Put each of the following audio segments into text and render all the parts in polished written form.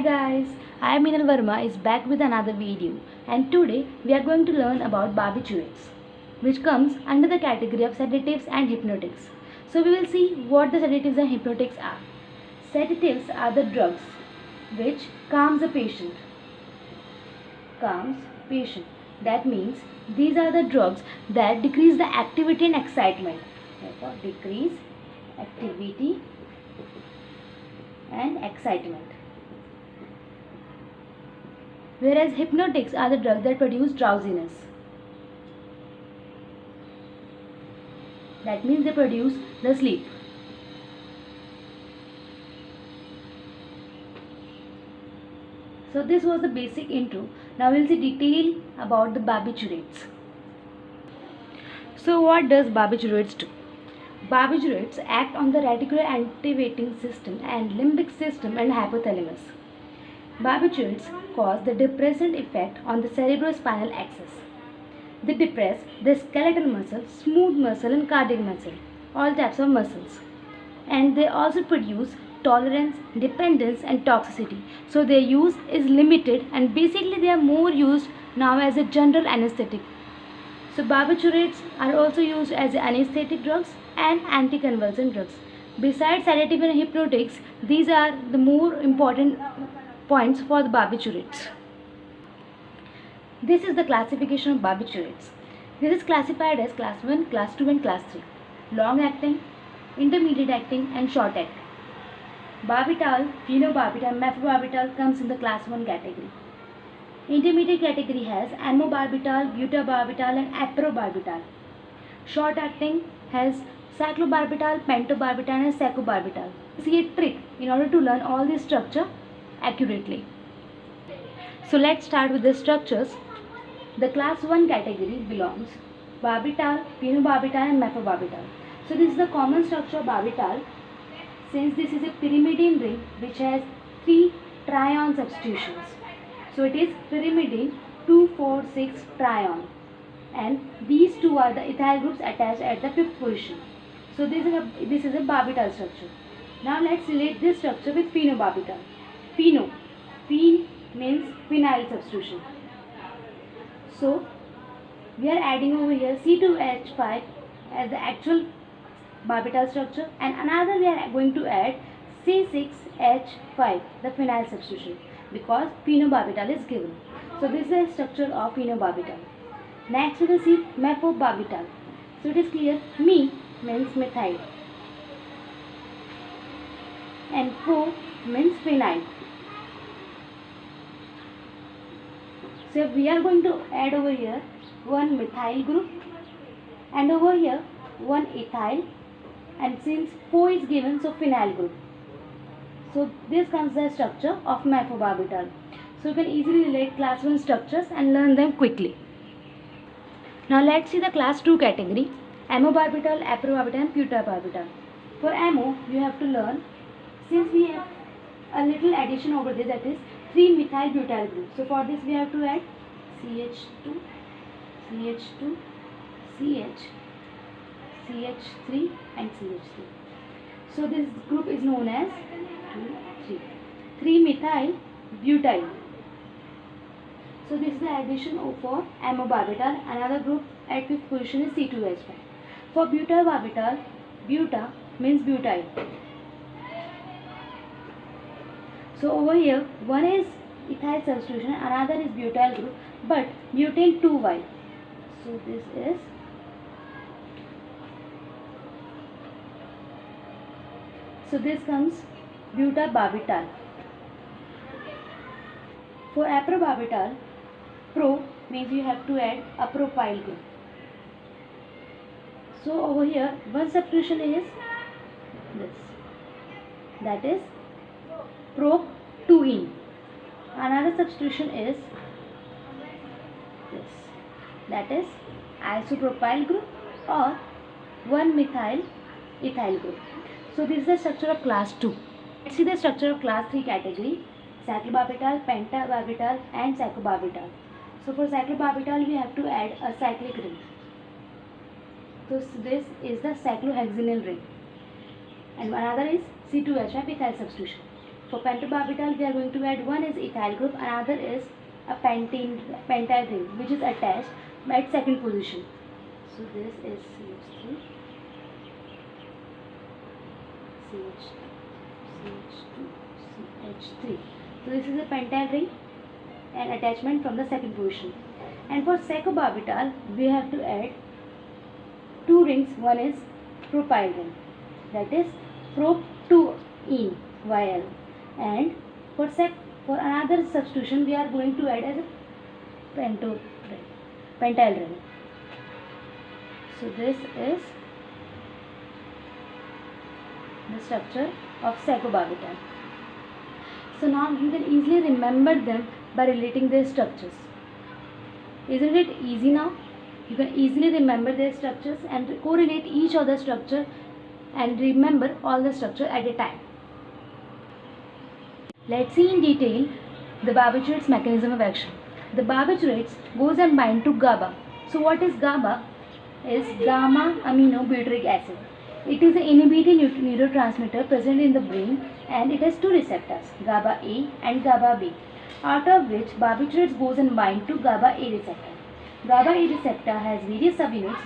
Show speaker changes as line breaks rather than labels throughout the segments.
guys, I am Minal Verma is back with another video, and today we are going to learn about barbiturates, which comes under the category of sedatives and hypnotics. So we will see what the sedatives and hypnotics are. Sedatives are the drugs which calms a patient. Calms patient. That means these are the drugs that decrease the activity and excitement. Therefore, decrease activity and excitement. Whereas hypnotics are the drugs that produce drowsiness. That means they produce the sleep. So this was the basic intro. Now we'll see detail about the barbiturates. So what does barbiturates do? Barbiturates act on the reticular activating system and limbic system and hypothalamus. Barbiturates cause the depressant effect on the cerebrospinal axis. They depress the skeletal muscle, smooth muscle and cardiac muscle, all types of muscles. And they also produce tolerance, dependence and toxicity. So their use is limited and basically they are more used now as a general anesthetic. So barbiturates are also used as anesthetic drugs and anticonvulsant drugs. Besides sedative and hypnotics, these are the more important points for the barbiturates. This is the classification of barbiturates. This is classified as class 1, class 2 and class 3. Long acting, intermediate acting and short acting. Barbital, phenobarbital and methylbarbital comes in the class 1 category. Intermediate category has amobarbital, butabarbital and aprobarbital. Short acting has cyclobarbital, pentobarbital and secobarbital. See a trick in order to learn all this structure accurately. So let's start with the structures. The class 1 category belongs barbital, phenobarbital and methylbarbital. So this is the common structure of barbital, since this is a pyrimidine ring which has 3 trion substitutions. So it is pyrimidine 2,4,6 trion, and these two are the ethyl groups attached at the 5th position. So this is a barbital structure. Now let's relate this structure with phenobarbital. Pheno means phenyl substitution. So we are adding over here C2H5 as the actual barbital structure, and another we are going to add C6H5, the phenyl substitution, because phenobarbital is given. So this is the structure of phenobarbital. Next we will see methylbarbital. So it is clear, me means methyl and pho means phenyl. So we are going to add over here one methyl group and over here one ethyl, and since pho is given, so phenyl group. So this comes the structure of methylbarbital. So you can easily relate class 1 structures and learn them quickly. Now let's see the class 2 category, amobarbital, aprobarbital and butabarbital. For amo you have to learn, since we have a little addition over there, that is 3 methyl butyl groups. So for this we have to add CH2, CH2, CH, CH3 and CH3. So this group is known as 3 methyl butyl. So this is the addition for amobarbital. Another group at 5th position is C2H5. For butabarbital, buta means butyl. So over here one is ethyl substitution, another is butyl group, but butane 2Y. So this is this comes butabarbital. For aprobarbital, pro means you have to add a propyl group. So over here one substitution is this, that is prop-2-ene. Another substitution is this, that is isopropyl group or 1-methyl ethyl group. So this is the structure of class 2. Let's see the structure of class 3 category, cyclobarbital, pentabarbital and secobarbital. So for cyclobarbital we have to add a cyclic ring. So this is the cyclohexynyl ring. And another is C2H5 ethyl substitution. for pentobarbital, we are going to add one is ethyl group, another is a pentyl ring, which is attached at second position. So this is CH3, CH2, CH3. So this is a pentyl ring and attachment from the second position. And for secobarbital, we have to add two rings. One is propyl ring, that is prop2ene YL, and for another substitution we are going to add as a pentyl ring. So this is the structure of secobarbital. So now you can easily remember them by relating their structures. Isn't it easy now? You can easily remember their structures and correlate each other structure and remember all the structure at a time. Let's see in detail the barbiturate's mechanism of action. The barbiturates goes and bind to GABA. So what is GABA? Is gamma aminobutyric acid. It is an inhibiting neurotransmitter present in the brain, and it has two receptors, GABA A and GABA B, out of which barbiturates goes and bind to GABA A receptor. GABA A receptor has various subunits,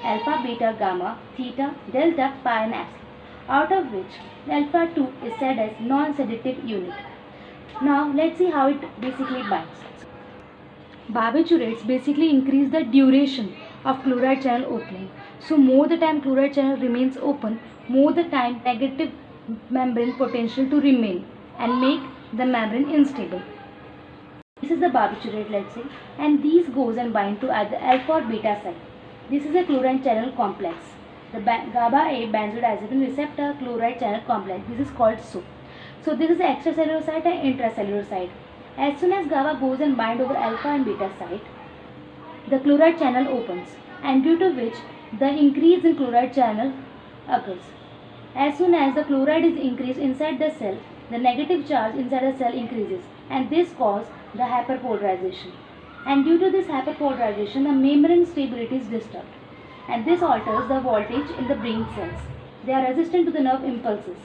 alpha, beta, gamma, theta, delta, pi and epsilon, out of which alpha 2 is said as non-sedative unit. Now let's see how it basically binds. Barbiturates basically increase the duration of chloride channel opening. So more the time chloride channel remains open, more the time negative membrane potential to remain and make the membrane unstable. This is the barbiturate, let's say, and these goes and bind to either alpha or beta side. This is a chloride channel complex. The GABA A benzodiazepine receptor chloride channel complex. This is called SO. So this is the extracellular site and intracellular site. As soon as GABA goes and bind over alpha and beta site, the chloride channel opens, and due to which the increase in chloride channel occurs. As soon as the chloride is increased inside the cell, the negative charge inside the cell increases, and this causes the hyperpolarization. And due to this hyperpolarization, the membrane stability is disturbed, and this alters the voltage in the brain cells. They are resistant to the nerve impulses,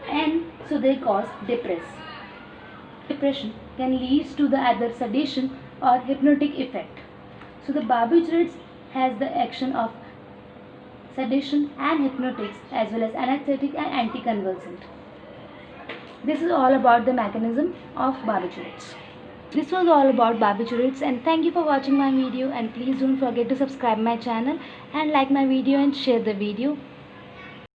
and so they cause depression can lead to the either sedation or hypnotic effect. So the barbiturates has the action of sedation and hypnotics as well as anesthetic and anticonvulsant. This is all about the mechanism of barbiturates. This was all about barbiturates, and thank you for watching my video, and please don't forget to subscribe my channel and like my video and share the video.